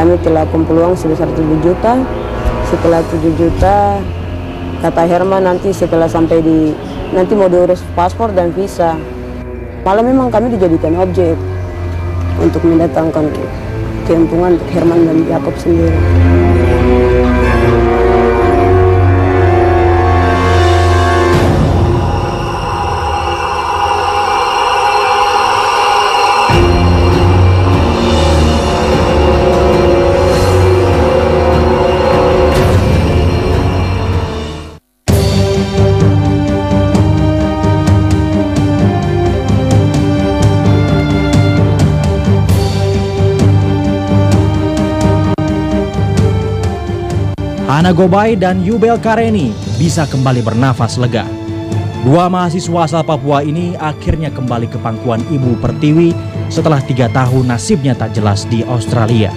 kami telah kumpul uang sebesar 7 juta. Setelah 7 juta, kata Herman nanti setelah sampai nanti mau diurus paspor dan visa. Malah memang kami dijadikan objek untuk mendatangkan keuntungan untuk Herman dan Jakob sendiri. Hana Gobay dan Yubel Kareni bisa kembali bernafas lega. Dua mahasiswa asal Papua ini akhirnya kembali ke pangkuan Ibu Pertiwi setelah 3 tahun nasibnya tak jelas di Australia.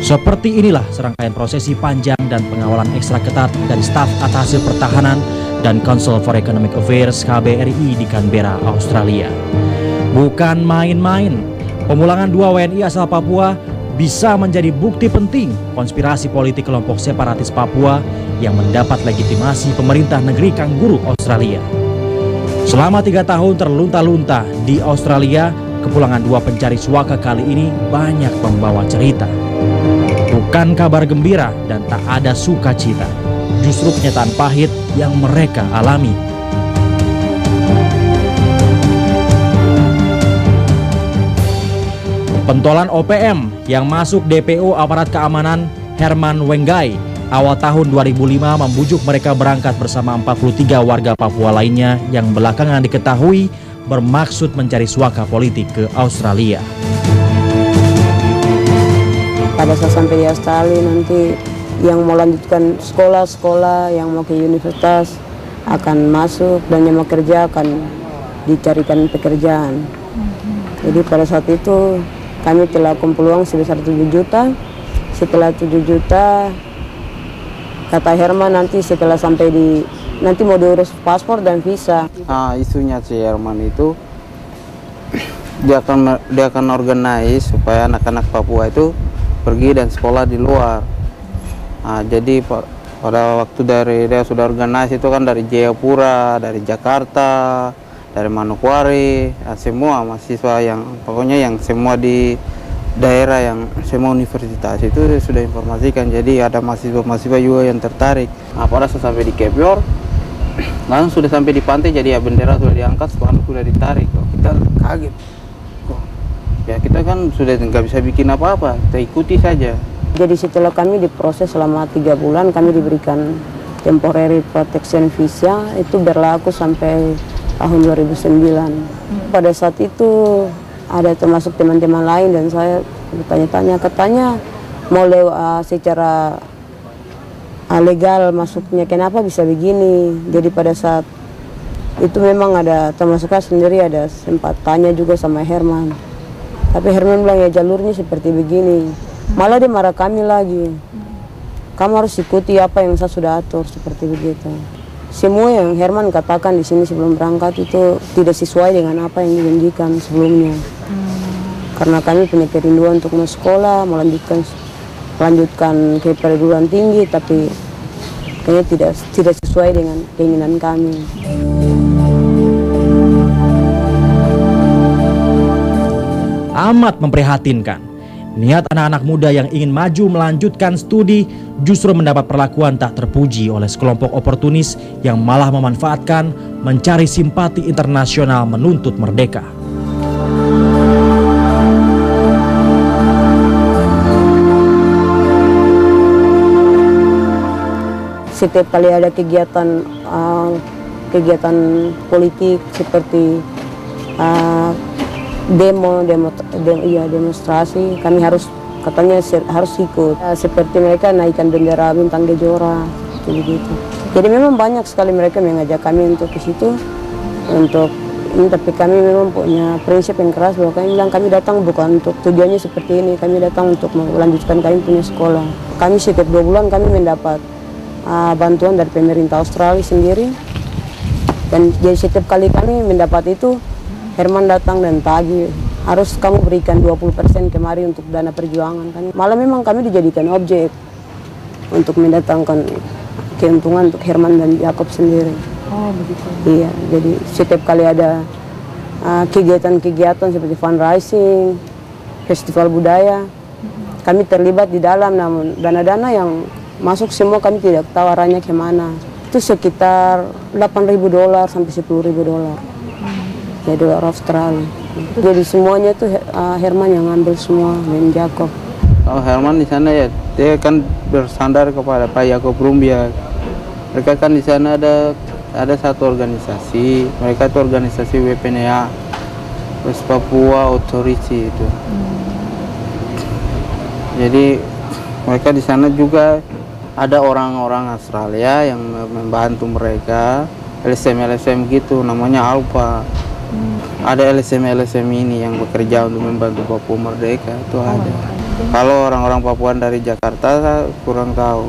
Seperti inilah serangkaian prosesi panjang dan pengawalan ekstra ketat dari staf Atashe Pertahanan dan Council for Economic Affairs KBRI di Canberra, Australia. Bukan main-main, pemulangan 2 WNI asal Papua bisa menjadi bukti penting konspirasi politik kelompok separatis Papua yang mendapat legitimasi pemerintah negeri Kangguru Australia. Selama 3 tahun terlunta-lunta di Australia, kepulangan 2 pencari suaka kali ini banyak membawa cerita. Bukan kabar gembira dan tak ada sukacita, justru kenyataan pahit yang mereka alami. Pentolan OPM yang masuk DPO aparat keamanan Herman Wenggai awal tahun 2005 membujuk mereka berangkat bersama 43 warga Papua lainnya yang belakangan diketahui bermaksud mencari suaka politik ke Australia. Pada saat sampai di Australia nanti yang mau lanjutkan sekolah, yang mau ke universitas akan masuk dan yang mau kerja akan dicarikan pekerjaan. Jadi pada saat itu kami telah kumpul uang sebesar 7 juta. Setelah 7 juta, kata Herman nanti setelah sampai nanti mau diurus paspor dan visa. Isunya si Herman itu dia akan organize supaya anak-anak Papua itu pergi dan sekolah di luar. Jadi pada waktu dia sudah organize itu kan dari Jayapura, dari Jakarta, dari Manokwari, semua mahasiswa yang pokoknya yang semua di daerah yang semua universitas itu sudah informasikan. Jadi ada mahasiswa juga yang tertarik. Pada saat sampai di Cape York, langsung sudah sampai di pantai, jadi ya bendera sudah diangkat, spanduk sudah ditarik. Kita kaget. Ya kita kan sudah nggak bisa bikin apa-apa, kita ikuti saja. Jadi setelah kami diproses selama 3 bulan, kami diberikan temporary protection visa, itu berlaku sampai tahun 2009. Pada saat itu ada termasuk teman-teman lain dan saya bertanya-tanya, katanya mau secara legal masuknya, kenapa bisa begini? Jadi pada saat itu memang ada termasuk saya sendiri ada sempat tanya juga sama Herman. Tapi Herman bilang ya jalurnya seperti begini. Malah dia marah kami lagi. Kamu harus ikuti apa yang saya sudah atur seperti begitu. Semua yang Herman katakan di sini sebelum berangkat itu tidak sesuai dengan apa yang dijanjikan sebelumnya. Karena kami punya kerinduan untuk mau sekolah, melanjutkan ke perguruan tinggi, tapi kayaknya tidak sesuai dengan keinginan kami. Amat memprihatinkan. Niat anak-anak muda yang ingin maju melanjutkan studi justru mendapat perlakuan tak terpuji oleh sekelompok oportunis yang malah memanfaatkan mencari simpati internasional menuntut merdeka. Setiap kali ada kegiatan politik seperti demonstrasi, kami katanya harus ikut. Seperti mereka naikkan bendera bintang Kejora, begitu. Jadi memang banyak sekali mereka mengajak kami untuk ke situ, tapi kami memang punya prinsip yang keras bahwa kami bilang kami datang bukan untuk tujuannya seperti ini, kami datang untuk melanjutkan kami punya sekolah. Kami setiap 2 bulan kami mendapat bantuan dari pemerintah Australia sendiri, dan jadi setiap kali kami mendapat itu Herman datang dan tagih harus kamu berikan 20% kemari untuk dana perjuangan kan. Malah memang kami dijadikan objek untuk mendatangkan keuntungan untuk Herman dan Jacob sendiri. Oh begitu. Iya, jadi setiap kali ada kegiatan-kegiatan seperti fundraising, festival budaya, kami terlibat di dalam, namun dana-dana yang masuk semua kami tidak tahu arahnya kemana. Itu sekitar $8.000 sampai $10.000. Ya, dolar Australia. Jadi semuanya itu Herman yang ngambil semua dan Jacob. Oh, Herman di sana ya, dia kan bersandar kepada Pak Jacob Rumbia. Mereka kan di sana ada satu organisasi, mereka itu organisasi WPNA, West Papua Authority itu. Jadi mereka di sana juga ada orang-orang Australia yang membantu mereka, LSM gitu, namanya Alpha. Ada LSM ini yang bekerja untuk membantu Papua Merdeka, itu ada. Kalau orang-orang Papua dari Jakarta saya kurang tahu.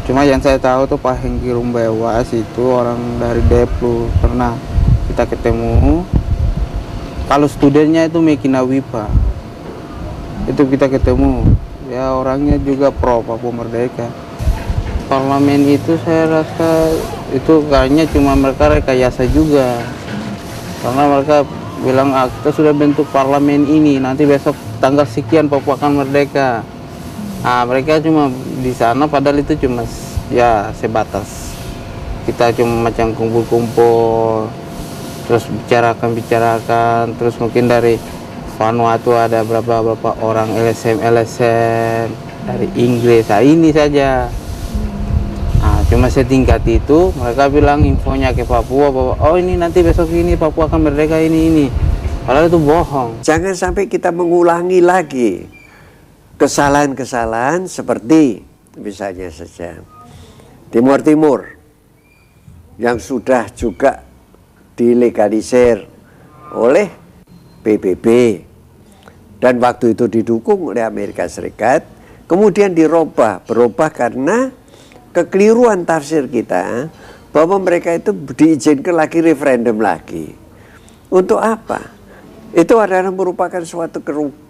Cuma yang saya tahu tuh Pak Hengki Rumbewas itu orang dari Deplu, pernah kita ketemu. Kalau studennya itu Mekina Wipa, itu kita ketemu. Ya orangnya juga pro Papua Merdeka. Parlemen itu saya rasa itu kayaknya cuma mereka rekayasa juga. Karena mereka bilang kita sudah bentuk parlemen ini, nanti besok tanggal sekian Papua akan merdeka. Nah, mereka cuma di sana padahal itu cuma ya sebatas. Kita cuma macam kumpul-kumpul, terus bicarakan, terus mungkin dari Vanuatu ada berapa orang LSM dari Inggris. Nah, ini saja. Nah, cuma setingkat itu mereka bilang infonya ke Papua bahwa oh ini nanti besok ini Papua akan merdeka ini. Padahal itu bohong. Jangan sampai kita mengulangi lagi kesalahan-kesalahan seperti misalnya saja Timur Timur yang sudah juga dilegalisir oleh PBB dan waktu itu didukung oleh Amerika Serikat, kemudian berubah karena kekeliruan tafsir kita bahwa mereka itu diizinkan lagi referendum lagi. Untuk apa? Itu adalah merupakan suatu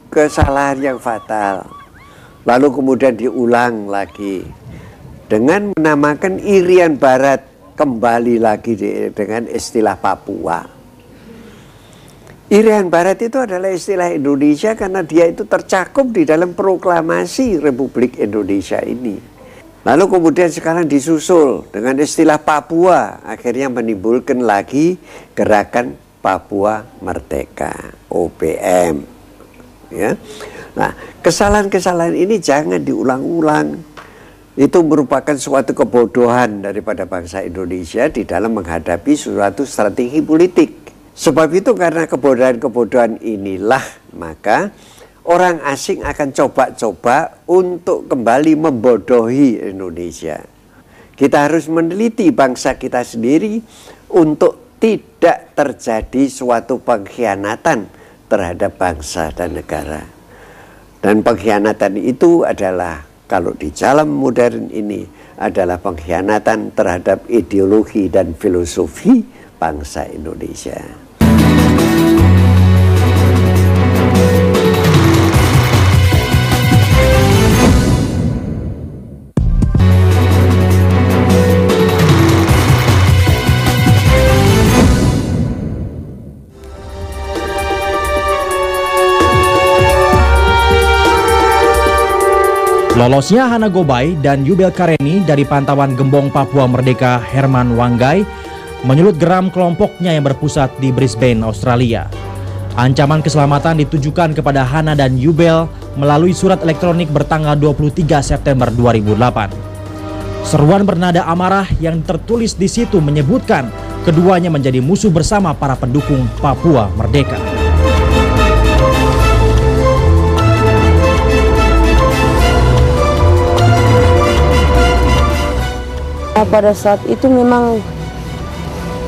kesalahan yang fatal. Lalu kemudian diulang lagi dengan menamakan Irian Barat kembali lagi dengan istilah Papua. Irian Barat itu adalah istilah Indonesia karena dia itu tercakup di dalam proklamasi Republik Indonesia ini. Lalu kemudian sekarang disusul dengan istilah Papua, akhirnya menimbulkan lagi gerakan Papua Merdeka, OPM. Ya. Nah, kesalahan-kesalahan ini jangan diulang-ulang. Itu merupakan suatu kebodohan daripada bangsa Indonesia di dalam menghadapi suatu strategi politik. Sebab itu karena kebodohan-kebodohan inilah maka orang asing akan coba-coba untuk kembali membodohi Indonesia. Kita harus meneliti bangsa kita sendiri untuk tidak terjadi suatu pengkhianatan terhadap bangsa dan negara. Dan pengkhianatan itu adalah kalau di zaman modern ini adalah pengkhianatan terhadap ideologi dan filosofi bangsa Indonesia. Lolosnya Hana Gobay dan Yubel Kareni dari pantauan Gembong Papua Merdeka Herman Wanggai menyulut geram kelompoknya yang berpusat di Brisbane, Australia. Ancaman keselamatan ditujukan kepada Hana dan Yubel melalui surat elektronik bertanggal 23 September 2008. Seruan bernada amarah yang tertulis di situ menyebutkan keduanya menjadi musuh bersama para pendukung Papua Merdeka. Pada saat itu memang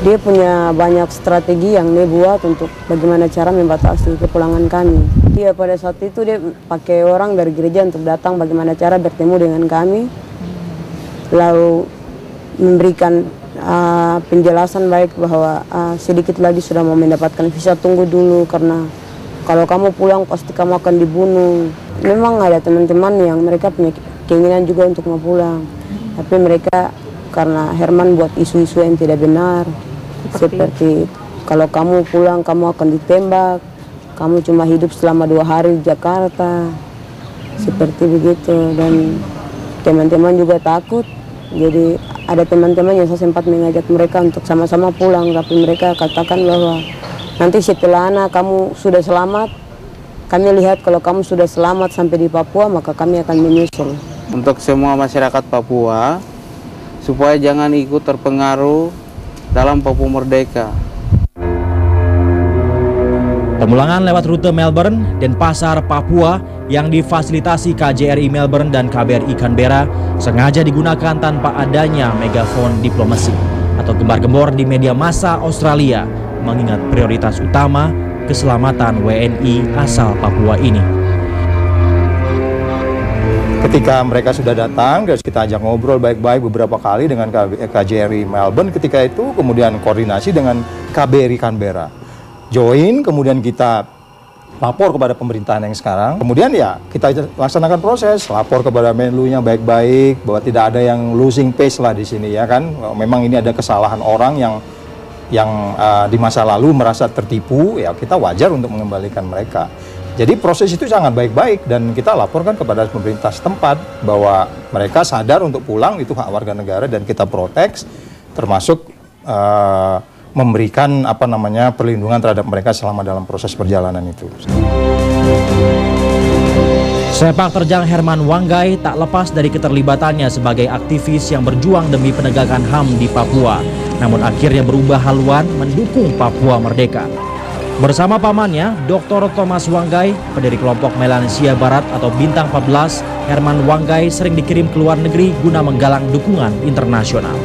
dia punya banyak strategi yang dia buat untuk bagaimana cara membatasi kepulangan kami. Dia pada saat itu dia pakai orang dari gereja untuk datang bagaimana cara bertemu dengan kami, lalu memberikan penjelasan baik bahwa sedikit lagi sudah mau mendapatkan visa, tunggu dulu karena kalau kamu pulang pasti kamu akan dibunuh. Memang ada teman-teman yang mereka punya keinginan juga untuk mau pulang, tapi mereka karena Herman buat isu-isu yang tidak benar, seperti kalau kamu pulang kamu akan ditembak, kamu cuma hidup selama 2 hari di Jakarta, seperti begitu. Dan teman-teman juga takut. Jadi ada teman-teman yang saya sempat mengajak mereka untuk sama-sama pulang, tapi mereka katakan bahwa nanti setelah anak kamu sudah selamat, kami lihat kalau kamu sudah selamat sampai di Papua, maka kami akan menyusul. Untuk semua masyarakat Papua, supaya jangan ikut terpengaruh dalam Papua Merdeka. Pemulangan lewat rute Melbourne, Denpasar, Papua yang difasilitasi KJRI Melbourne dan KBRI Canberra sengaja digunakan tanpa adanya megafon diplomasi atau gembar-gembor di media massa Australia, mengingat prioritas utama keselamatan WNI asal Papua ini. Ketika mereka sudah datang, kita ajak ngobrol baik-baik beberapa kali dengan KJRI Melbourne. Ketika itu kemudian koordinasi dengan KBRI Canberra. Join, kemudian kita lapor kepada pemerintahan yang sekarang. Kemudian ya kita laksanakan proses, lapor kepada Menlunya baik-baik, bahwa tidak ada yang losing pace lah di sini ya kan. Memang ini ada kesalahan orang yang di masa lalu merasa tertipu, ya kita wajar untuk mengembalikan mereka. Jadi proses itu sangat baik-baik dan kita laporkan kepada pemerintah setempat bahwa mereka sadar untuk pulang, itu hak warga negara dan kita protect, termasuk memberikan perlindungan terhadap mereka selama dalam proses perjalanan itu. Sepak terjang Herman Wanggai tak lepas dari keterlibatannya sebagai aktivis yang berjuang demi penegakan HAM di Papua, namun akhirnya berubah haluan mendukung Papua merdeka. Bersama pamannya, Dr. Thomas Wanggai, pendiri kelompok Melanesia Barat atau Bintang 14, Herman Wanggai sering dikirim ke luar negeri guna menggalang dukungan internasional.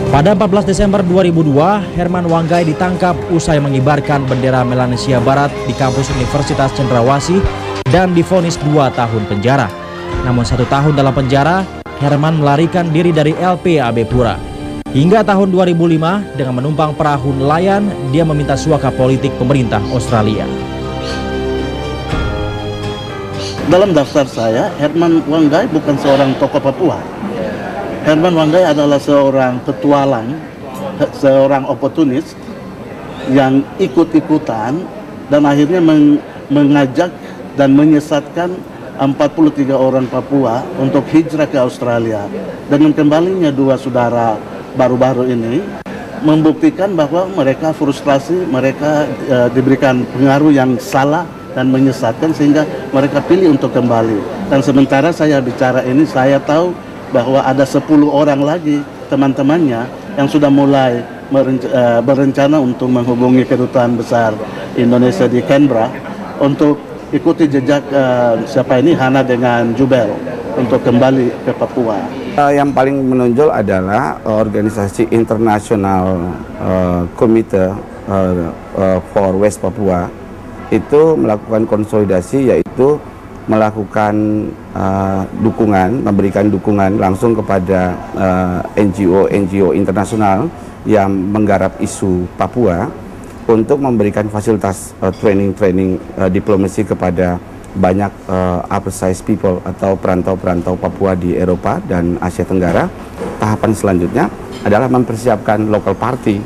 Pada 14 Desember 2002, Herman Wanggai ditangkap usai mengibarkan bendera Melanesia Barat di kampus Universitas Cendrawasih dan divonis 2 tahun penjara. Namun 1 tahun dalam penjara, Herman melarikan diri dari LP-AB Pura. Hingga tahun 2005, dengan menumpang perahu nelayan, dia meminta suaka politik pemerintah Australia. Dalam daftar saya, Herman Wanggai bukan seorang tokoh Papua. Herman Wanggai adalah seorang petualang, seorang oportunis yang ikut-ikutan dan akhirnya mengajak dan menyesatkan 43 orang Papua untuk hijrah ke Australia. Dengan kembalinya 2 saudara baru-baru ini membuktikan bahwa mereka frustrasi, mereka diberikan pengaruh yang salah dan menyesatkan sehingga mereka pilih untuk kembali. Dan sementara saya bicara ini, saya tahu bahwa ada 10 orang lagi teman-temannya yang sudah mulai berencana untuk menghubungi Kedutaan Besar Indonesia di Canberra untuk ikuti jejak Hana dengan Jubel untuk kembali ke Papua. Yang paling menonjol adalah organisasi internasional Committee for West Papua itu melakukan konsolidasi, yaitu melakukan dukungan, memberikan dukungan langsung kepada NGO internasional yang menggarap isu Papua untuk memberikan fasilitas training diplomasi kepada banyak oversized people atau perantau-perantau Papua di Eropa dan Asia Tenggara. Tahapan selanjutnya adalah mempersiapkan local party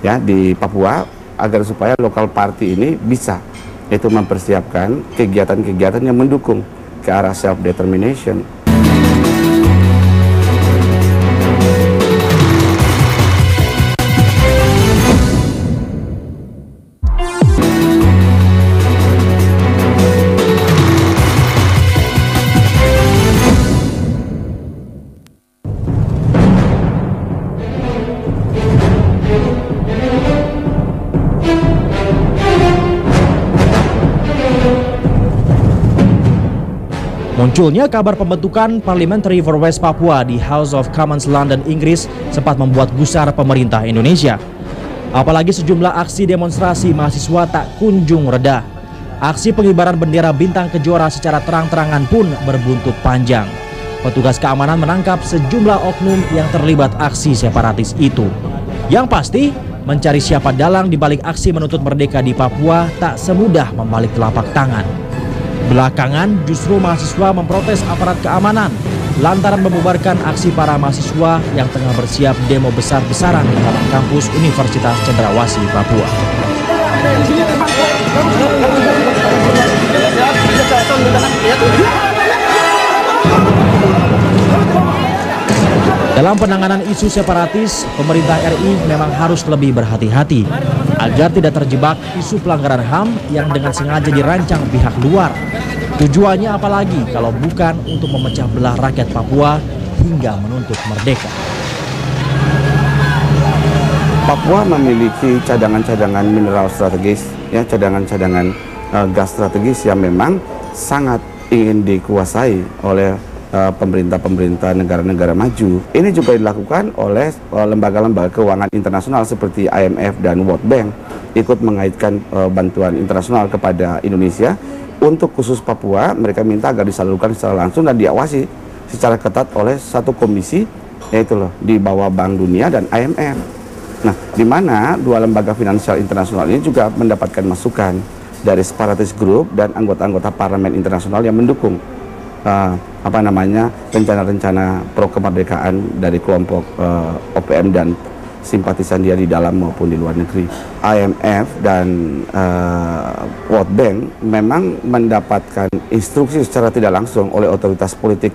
ya di Papua agar supaya local party ini bisa itu mempersiapkan kegiatan-kegiatan yang mendukung ke arah self-determination. Munculnya kabar pembentukan Parliamentary for West Papua di House of Commons London, Inggris sempat membuat gusar pemerintah Indonesia. Apalagi sejumlah aksi demonstrasi mahasiswa tak kunjung reda. Aksi pengibaran bendera Bintang Kejora secara terang-terangan pun berbuntut panjang. Petugas keamanan menangkap sejumlah oknum yang terlibat aksi separatis itu. Yang pasti, mencari siapa dalang di balik aksi menuntut merdeka di Papua tak semudah membalik telapak tangan. Belakangan justru mahasiswa memprotes aparat keamanan lantaran membubarkan aksi para mahasiswa yang tengah bersiap demo besar-besaran di halaman kampus Universitas Cendrawasih, Papua. Dalam penanganan isu separatis, pemerintah RI memang harus lebih berhati-hati agar tidak terjebak isu pelanggaran HAM yang dengan sengaja dirancang pihak luar. Tujuannya apalagi kalau bukan untuk memecah belah rakyat Papua hingga menuntut merdeka. Papua memiliki cadangan-cadangan mineral strategis, ya, cadangan-cadangan gas strategis yang memang sangat ingin dikuasai oleh pemerintah-pemerintah negara-negara maju. Ini juga dilakukan oleh lembaga-lembaga keuangan internasional seperti IMF dan World Bank, ikut mengaitkan bantuan internasional kepada Indonesia. Untuk khusus Papua, mereka minta agar disalurkan secara langsung dan diawasi secara ketat oleh satu komisi, yaitu di bawah Bank Dunia dan IMF. Nah, di mana dua lembaga finansial internasional ini juga mendapatkan masukan dari separatist group dan anggota-anggota parlemen internasional yang mendukung rencana-rencana pro kemerdekaan dari kelompok OPM dan simpatisan dia di dalam maupun di luar negeri. IMF dan World Bank memang mendapatkan instruksi secara tidak langsung oleh otoritas politik,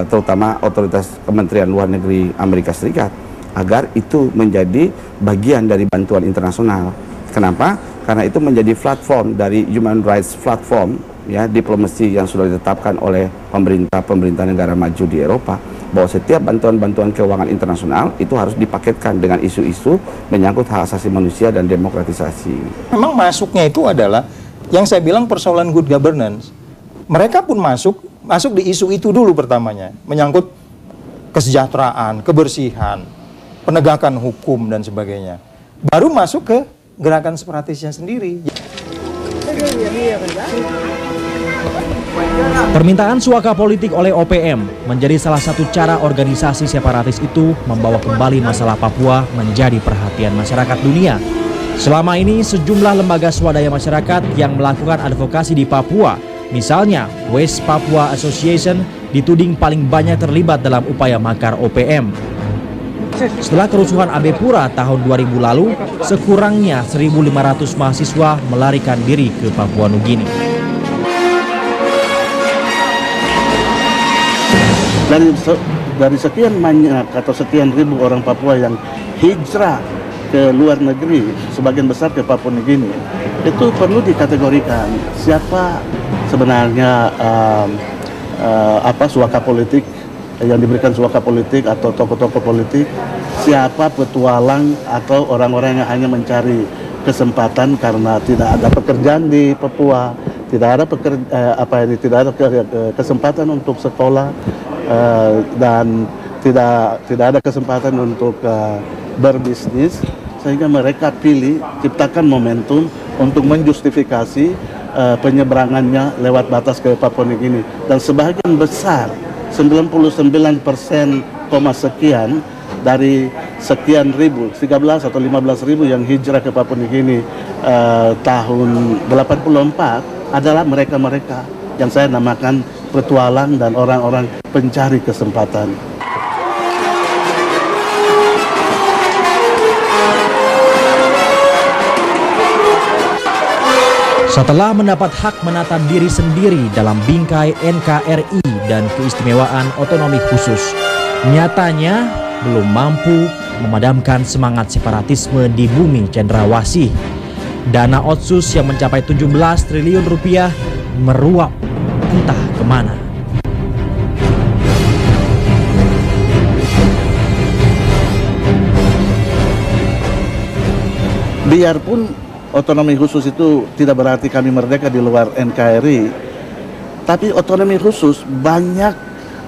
terutama otoritas Kementerian Luar Negeri Amerika Serikat, agar itu menjadi bagian dari bantuan internasional. Kenapa? Karena itu menjadi platform dari human rights platform, ya, diplomasi yang sudah ditetapkan oleh pemerintah negara maju di Eropa, bahwa setiap bantuan-bantuan keuangan internasional itu harus dipaketkan dengan isu-isu menyangkut hak asasi manusia dan demokratisasi. Memang masuknya itu adalah yang saya bilang persoalan good governance. Mereka pun masuk di isu itu dulu pertamanya, menyangkut kesejahteraan, kebersihan, penegakan hukum dan sebagainya. Baru masuk ke gerakan separatisnya sendiri. Permintaan suaka politik oleh OPM menjadi salah satu cara organisasi separatis itu membawa kembali masalah Papua menjadi perhatian masyarakat dunia. Selama ini sejumlah lembaga swadaya masyarakat yang melakukan advokasi di Papua, misalnya West Papua Association, dituding paling banyak terlibat dalam upaya makar OPM. Setelah kerusuhan AB Pura tahun 2000 lalu, sekurangnya 1.500 mahasiswa melarikan diri ke Papua Nugini. Dari sekian banyak atau sekian ribu orang Papua yang hijrah ke luar negeri, sebagian besar ke Papua Nugini, itu perlu dikategorikan siapa sebenarnya suaka politik yang diberikan suaka politik atau tokoh-tokoh politik, siapa petualang atau orang-orang yang hanya mencari kesempatan karena tidak ada pekerjaan di Papua, tidak ada kesempatan untuk sekolah, dan tidak ada kesempatan untuk berbisnis, sehingga mereka pilih ciptakan momentum untuk menjustifikasi penyeberangannya lewat batas ke Papua Nugini. Dan sebagian besar 99% sekian dari sekian ribu, 13 atau 15 ribu yang hijrah ke Papua Nugini tahun 84 adalah mereka-mereka yang saya namakan petualang dan orang-orang pencari kesempatan. Setelah mendapat hak menata diri sendiri dalam bingkai NKRI dan keistimewaan otonomi khusus, nyatanya belum mampu memadamkan semangat separatisme di bumi Cendrawasih. Dana otsus yang mencapai 17 triliun rupiah meruap entah kemana. Biarpun otonomi khusus itu tidak berarti kami merdeka di luar NKRI, tapi otonomi khusus banyak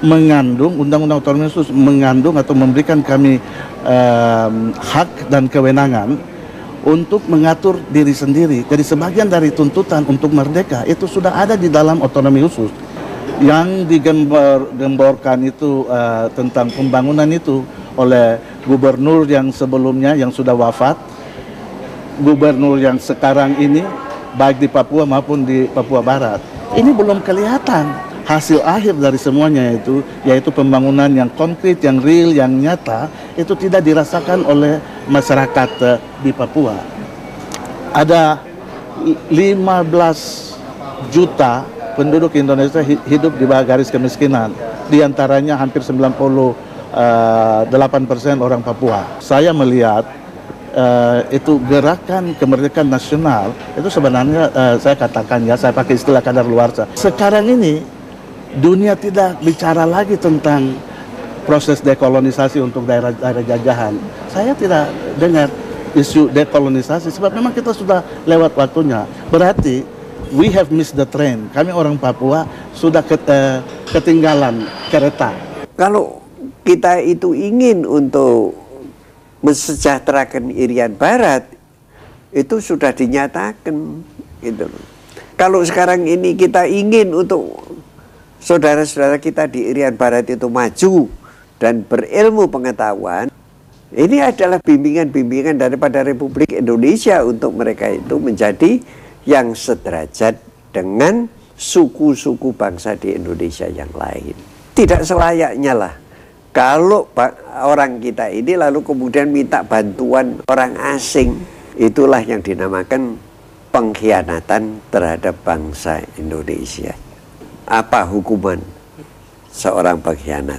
mengandung, undang-undang otonomi khusus mengandung atau memberikan kami hak dan kewenangan untuk mengatur diri sendiri. Jadi sebagian dari tuntutan untuk merdeka itu sudah ada di dalam otonomi khusus. Yang digemborkan itu tentang pembangunan itu oleh gubernur yang sebelumnya yang sudah wafat, gubernur yang sekarang ini, baik di Papua maupun di Papua Barat, ini belum kelihatan hasil akhir dari semuanya itu, yaitu pembangunan yang konkret, yang real, yang nyata, itu tidak dirasakan oleh masyarakat di Papua. Ada 15 juta penduduk Indonesia hidup di bawah garis kemiskinan, di antaranya hampir 98% orang Papua. Saya melihat itu gerakan kemerdekaan nasional itu sebenarnya saya katakan ya, saya pakai istilah kadaluarsa. Sekarang ini dunia tidak bicara lagi tentang proses dekolonisasi untuk daerah-daerah jajahan. Saya tidak dengar isu dekolonisasi sebab memang kita sudah lewat waktunya. Berarti we have missed the train. Kami orang Papua sudah ketinggalan kereta. Kalau kita itu ingin untuk mensejahterakan Irian Barat, itu sudah dinyatakan gitu. Kalau sekarang ini kita ingin untuk saudara-saudara kita di Irian Barat itu maju dan berilmu pengetahuan, ini adalah bimbingan-bimbingan daripada Republik Indonesia untuk mereka itu menjadi yang sederajat dengan suku-suku bangsa di Indonesia yang lain. Tidak selayaknya lah kalau orang kita ini lalu kemudian minta bantuan orang asing. Itulah yang dinamakan pengkhianatan terhadap bangsa Indonesia. Apa hukuman seorang pengkhianat?